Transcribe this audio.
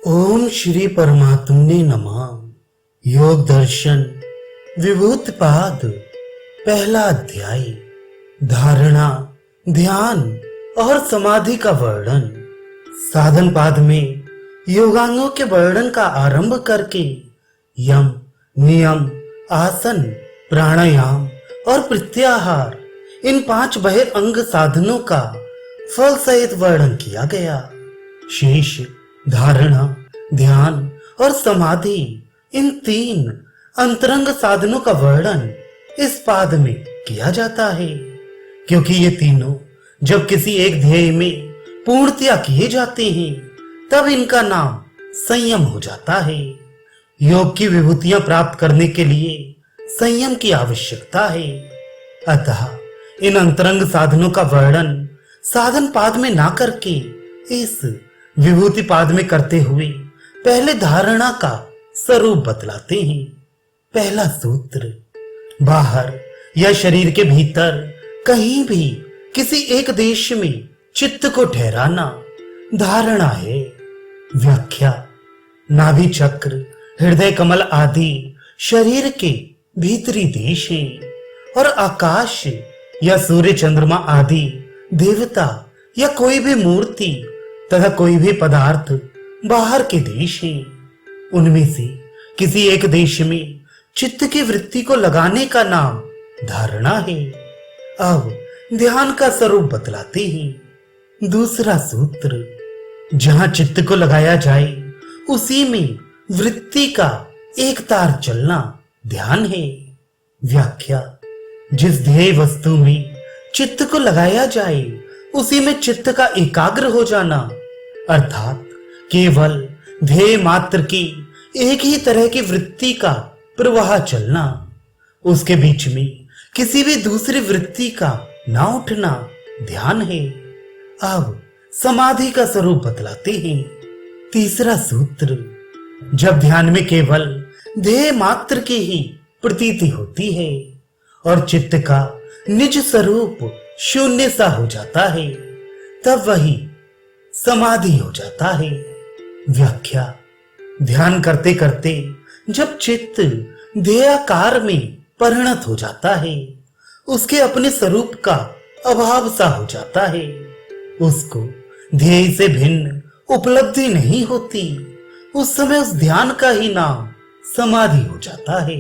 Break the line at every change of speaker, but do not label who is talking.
ओम श्री परमात्मने नमः। योग दर्शन विभूतिपाद पहला अध्याय। धारणा, ध्यान और समाधि का वर्णन। साधन पाद में योगांगों के वर्णन का आरंभ करके यम, नियम, आसन, प्राणायाम और प्रत्याहार इन 5 बहिरंग साधनों का फल सहित वर्णन किया गया। शेष धारणा, ध्यान और समाधि इन 3 अंतरंग साधनों का वर्णन इस पाद में किया जाता है, क्योंकि ये तीनों जब किसी एक ध्येय में पूर्णतया किए जाते हैं तब इनका नाम संयम हो जाता है। योग की विभूतियां प्राप्त करने के लिए संयम की आवश्यकता है। अतः इन अंतरंग साधनों का वर्णन साधन पाद में ना करके इस विभूति पाद में करते हुए पहले धारणा का स्वरूप बतलाते हैं। पहला सूत्र, बाहर या शरीर के भीतर कहीं भी किसी एक देश में चित्त को ठहराना धारणा है। व्याख्या, नाभि चक्र, हृदय कमल आदि शरीर के भीतरी देश हैं और आकाश या सूर्य चंद्रमा आदि देवता या कोई भी मूर्ति तथा कोई भी पदार्थ बाहर के देश हैं। उनमें से किसी एक देश में चित्त की वृत्ति को लगाने का नाम धारणा है। अब ध्यान का स्वरूप बतलाते हैं। दूसरा सूत्र, जहां चित्त को लगाया जाए उसी में वृत्ति का एक तार चलना ध्यान है। व्याख्या, जिस ध्येय वस्तु में चित्त को लगाया जाए उसी में चित्त का एकाग्र हो जाना, अर्थात केवल ध्येय मात्र की एक ही तरह की वृत्ति का प्रवाह चलना, उसके बीच में किसी भी दूसरी वृत्ति का ना उठना ध्यान है। अब समाधि का स्वरूप बतलाते हैं। तीसरा सूत्र, जब ध्यान में केवल ध्येय मात्र की ही प्रतीति होती है और चित्त का निज स्वरूप शून्य सा हो जाता है, तब वही समाधि हो जाता है। व्याख्या, ध्यान करते करते जब चित्त ध्येयाकार में परिणत हो जाता है, उसके अपने स्वरूप का अभाव सा हो जाता है, उसको ध्येय से भिन्न उपलब्धि नहीं होती, उस समय उस ध्यान का ही नाम समाधि हो जाता है।